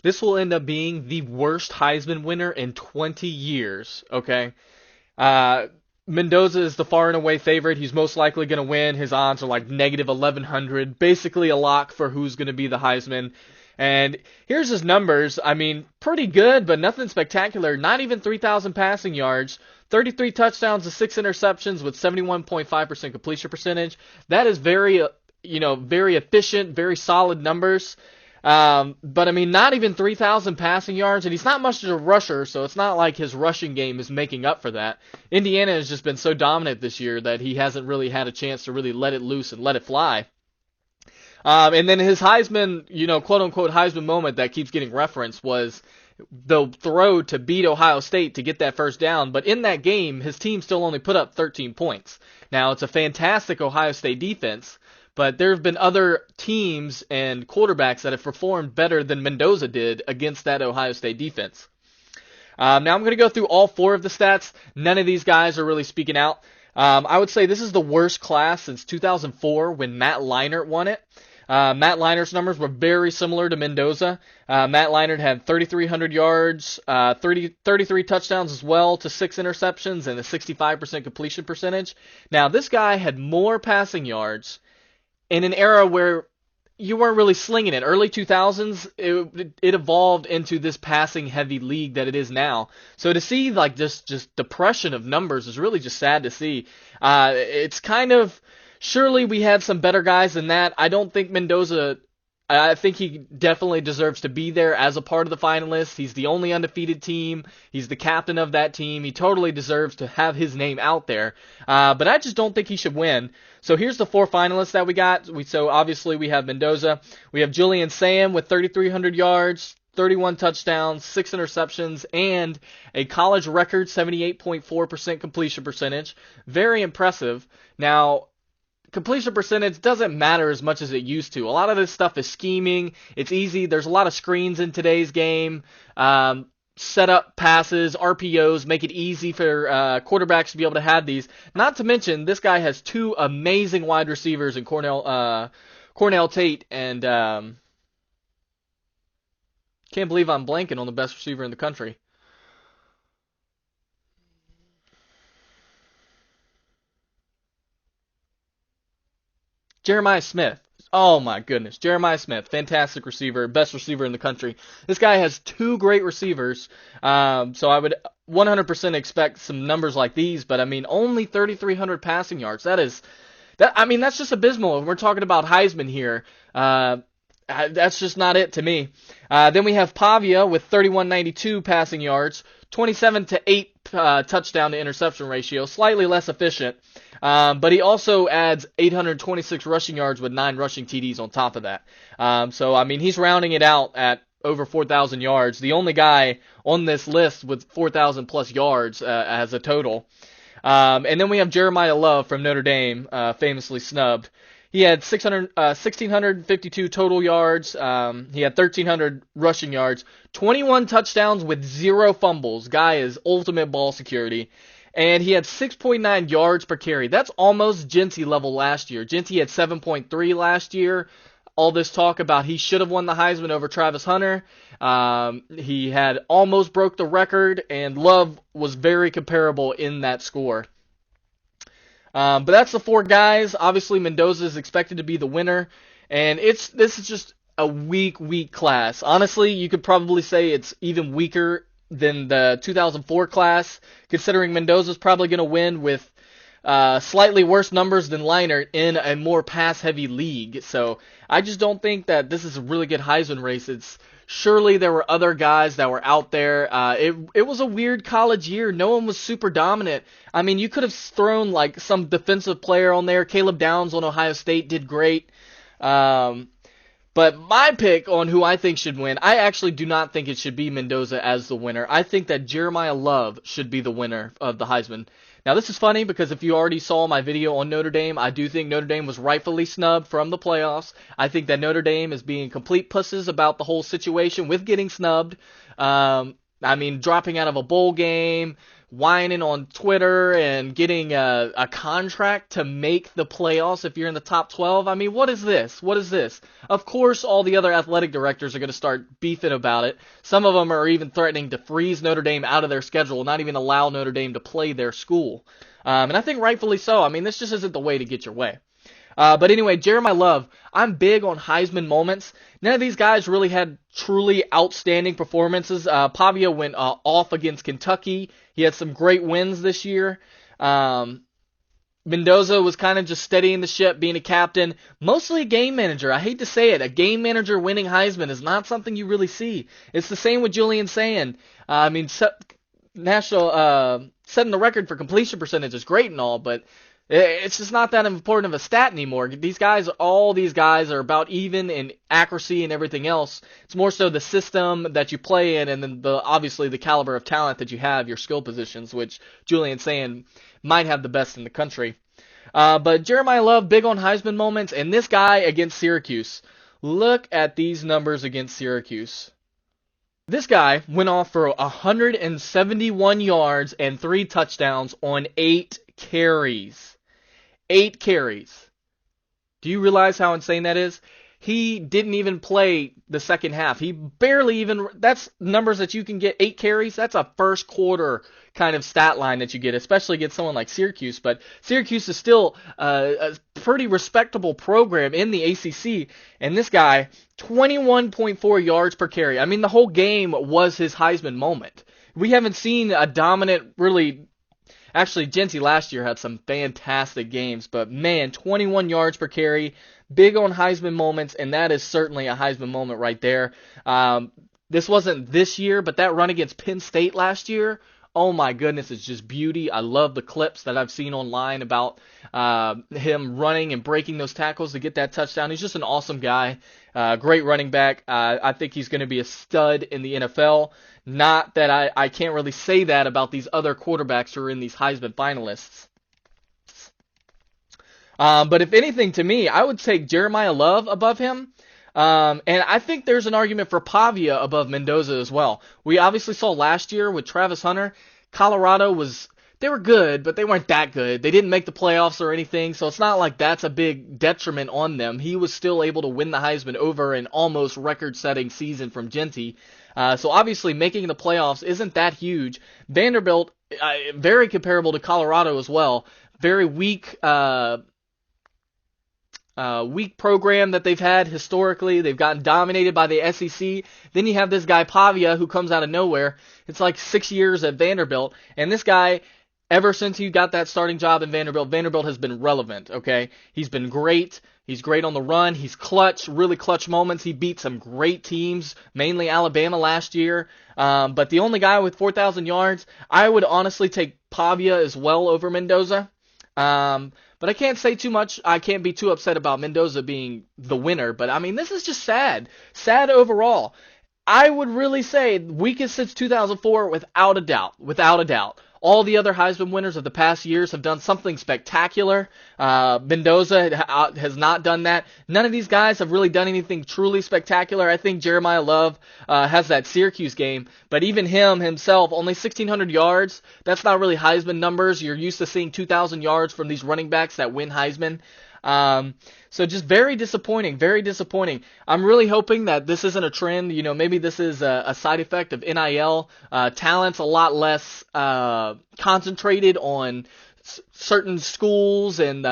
This will end up being the worst Heisman winner in 20 years, okay? Uh, Mendoza is the far and away favorite. He's most likely going to win. His odds are like negative 1100, basically a lock for who's going to be the Heisman. And here's his numbers. I mean, pretty good, but nothing spectacular. Not even 3,000 passing yards, 33 touchdowns to 6 interceptions with 71.5% completion percentage. That is very, very efficient, very solid numbers. But I mean, not even 3,000 passing yards, and he's not much of a rusher, so it's not like his rushing game is making up for that. Indiana has just been so dominant this year that he hasn't really had a chance to really let it loose and let it fly. And then his Heisman, quote unquote Heisman moment that keeps getting referenced was the throw to beat Ohio State to get that first down. But in that game, his team still only put up 13 points. Now, it's a fantastic Ohio State defense, but there have been other teams and quarterbacks that have performed better than Mendoza did against that Ohio State defense. Now I'm going to go through all 4 of the stats. None of these guys are really speaking out. I would say this is the worst class since 2004 when Matt Leinart won it. Matt Leinart's numbers were very similar to Mendoza. Matt Leinart had 3,300 yards, 33 touchdowns as well to 6 interceptions and a 65% completion percentage. Now this guy had more passing yards in an era where you weren't really slinging it. Early 2000s, it evolved into this passing-heavy league that it is now. So to see like just depression of numbers is really just sad to see. It's kind of, surely we had some better guys than that. I don't think Mendoza, I think he definitely deserves to be there as a part of the finalists. He's the only undefeated team. He's the captain of that team. He totally deserves to have his name out there. But I just don't think he should win. So here's the 4 finalists that we got. So obviously we have Mendoza. We have Julian Sam with 3,300 yards, 31 touchdowns, 6 interceptions, and a college record 78.4% completion percentage. Very impressive. Now, completion percentage doesn't matter as much as it used to. A lot of this stuff is scheming. It's easy. There's a lot of screens in today's game. Set up passes, RPOs, make it easy for quarterbacks to be able to have these. Not to mention, this guy has 2 amazing wide receivers in Cornell Tate and can't believe I'm blanking on the best receiver in the country. Jeremiah Smith. Oh my goodness. Jeremiah Smith, fantastic receiver, best receiver in the country. This guy has 2 great receivers. So I would 100% expect some numbers like these, but I mean, only 3,300 passing yards. That's just abysmal. If we're talking about Heisman here, that's just not it to me. Then we have Pavia with 3,192 passing yards, 27-8 touchdown to interception ratio, slightly less efficient. But he also adds 826 rushing yards with 9 rushing TDs on top of that. So, I mean, he's rounding it out at over 4,000 yards. The only guy on this list with 4,000 plus yards as a total. And then we have Jeremiah Love from Notre Dame, famously snubbed. He had 1,652 total yards. He had 1,300 rushing yards, 21 touchdowns with 0 fumbles. Guy is ultimate ball security. And he had 6.9 yards per carry. That's almost Genty level last year. Genty had 7.3 last year. All this talk about he should have won the Heisman over Travis Hunter. He had almost broke the record, and Love was very comparable in that score. But that's the 4 guys. Obviously, Mendoza is expected to be the winner, and this is just a weak class. Honestly, you could probably say it's even weaker than the 2004 class, considering Mendoza's probably going to win with slightly worse numbers than Leinart in a more pass-heavy league. So I just don't think that this is a really good Heisman race. Surely there were other guys that were out there. It was a weird college year. No one was super dominant. I mean, you could have thrown like some defensive player on there. Caleb Downs on Ohio State did great. But my pick on who I think should win, I actually do not think it should be Mendoza as the winner. I think that Jeremiah Love should be the winner of the Heisman. Now, this is funny because if you already saw my video on Notre Dame, I do think Notre Dame was rightfully snubbed from the playoffs. I think that Notre Dame is being complete pusses about the whole situation with getting snubbed. Dropping out of a bowl game, whining on Twitter and getting a contract to make the playoffs if you're in the top 12. I mean, what is this? What is this? Of course, all the other athletic directors are going to start beefing about it. Some of them are even threatening to freeze Notre Dame out of their schedule, not even allow Notre Dame to play their school. And I think rightfully so. I mean, this just isn't the way to get your way. But anyway, Jeremiah Love, I'm big on Heisman moments. None of these guys really had truly outstanding performances. Pavia went off against Kentucky. He had some great wins this year. Mendoza was kind of just steadying the ship, being a captain, mostly a game manager. I hate to say it, a game manager winning Heisman is not something you really see. It's the same with Julian Sand. Setting the record for completion percentage is great and all, but it's just not that important of a stat anymore. All these guys are about even in accuracy and everything else. It's more so the system that you play in, and then obviously the caliber of talent that you have, your skill positions, which Julian Sand might have the best in the country. But Jeremiah Love, big on Heisman moments, and this guy against Syracuse. Look at these numbers against Syracuse. This guy went off for 171 yards and 3 touchdowns on 8 carries. 8 carries. Do you realize how insane that is? He didn't even play the second half. He barely even, that's numbers that you can get, 8 carries. That's a first quarter kind of stat line that you get, especially against someone like Syracuse. But Syracuse is still a pretty respectable program in the ACC. And this guy, 21.4 yards per carry. I mean, the whole game was his Heisman moment. We haven't seen a dominant, really. Actually, Genty last year had some fantastic games, but man, 21 yards per carry, big on Heisman moments, and that is certainly a Heisman moment right there. This wasn't this year, but that run against Penn State last year, oh my goodness, it's just beauty. I love the clips that I've seen online about him running and breaking those tackles to get that touchdown. He's just an awesome guy, great running back. I think he's going to be a stud in the NFL. Not that I can't really say that about these other quarterbacks who are in these Heisman finalists. But if anything, to me, I would take Jeremiah Love above him. And I think there's an argument for Pavia above Mendoza as well. We obviously saw last year with Travis Hunter, Colorado they were good, but they weren't that good. They didn't make the playoffs or anything, so it's not like that's a big detriment on them. He was still able to win the Heisman over an almost record-setting season from Genty. So obviously making the playoffs isn't that huge. Vanderbilt, very comparable to Colorado as well. Very weak program that they've had historically. They've gotten dominated by the SEC. Then you have this guy Pavia who comes out of nowhere. It's like 6 years at Vanderbilt. And this guy, ever since he got that starting job in Vanderbilt has been relevant, okay? He's been great. He's great on the run. He's clutch, really clutch moments. He beat some great teams, mainly Alabama last year. But the only guy with 4,000 yards, I would honestly take Pavia as well over Mendoza. But I can't say too much. I can't be too upset about Mendoza being the winner. But, I mean, this is just sad. Sad overall. I would really say weakest since 2004 without a doubt. Without a doubt. All the other Heisman winners of the past years have done something spectacular. Mendoza has not done that. None of these guys have really done anything truly spectacular. I think Jeremiah Love has that Syracuse game, but even himself, only 1,600 yards. That's not really Heisman numbers. You're used to seeing 2,000 yards from these running backs that win Heisman. So just very disappointing, very disappointing. I'm really hoping that this isn't a trend. You know, maybe this is a side effect of NIL. Talent's a lot less concentrated on certain schools, and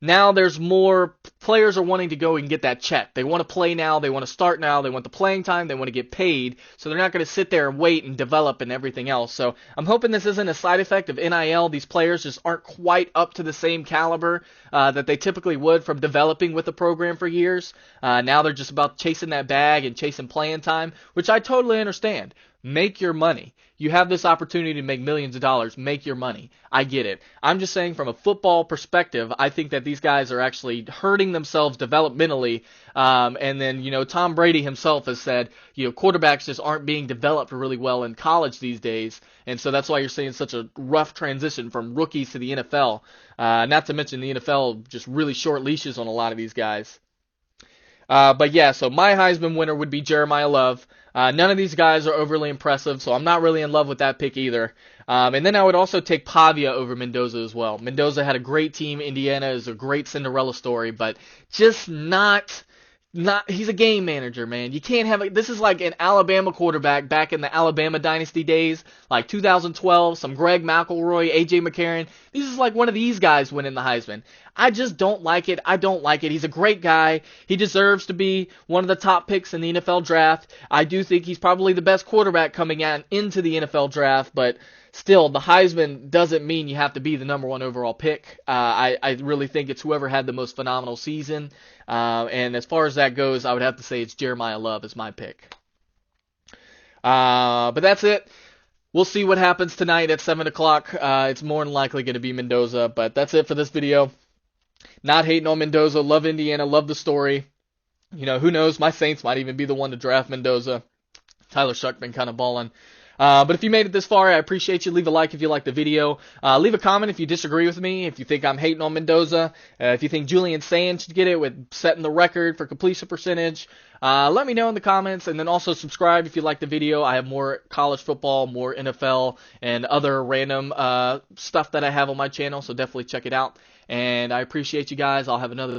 now there's more players are wanting to go and get that check. They want to play now. They want to start now. They want the playing time. They want to get paid. So they're not going to sit there and wait and develop and everything else. So I'm hoping this isn't a side effect of NIL. These players just aren't quite up to the same caliber that they typically would from developing with the program for years. Now they're just about chasing that bag and chasing playing time, which I totally understand. Make your money. You have this opportunity to make millions of dollars. Make your money. I get it. I'm just saying from a football perspective, I think that these guys are actually hurting themselves developmentally. And then, Tom Brady himself has said, quarterbacks just aren't being developed really well in college these days. And so that's why you're seeing such a rough transition from rookies to the NFL. Not to mention the NFL just really short leashes on a lot of these guys. But yeah, so my Heisman winner would be Jeremiah Love. None of these guys are overly impressive, so I'm not really in love with that pick either. And then I would also take Pavia over Mendoza as well. Mendoza had a great team. Indiana is a great Cinderella story, but just not he's a game manager, man. You can't have this is like an Alabama quarterback back in the Alabama dynasty days, like 2012, some Greg McElroy, AJ McCarron. This is like one of these guys winning the Heisman. I just don't like it. I don't like it. He's a great guy. He deserves to be one of the top picks in the NFL draft. I do think he's probably the best quarterback coming into the NFL draft, but still, the Heisman doesn't mean you have to be the number one overall pick. I really think it's whoever had the most phenomenal season. And as far as that goes, I would have to say it's Jeremiah Love as my pick. But that's it. We'll see what happens tonight at 7 o'clock. It's more than likely going to be Mendoza, but that's it for this video. Not hating on Mendoza. Love Indiana. Love the story. You know, who knows? My Saints might even be the one to draft Mendoza. Tyler Shuck been kind of balling. But if you made it this far, I appreciate you. Leave a like if you like the video. Leave a comment if you disagree with me, if you think I'm hating on Mendoza, if you think Julian Sands should get it with setting the record for completion percentage. Let me know in the comments, and then also subscribe if you like the video. I have more college football, more NFL, and other random stuff that I have on my channel, so definitely check it out. And I appreciate you guys. I'll have another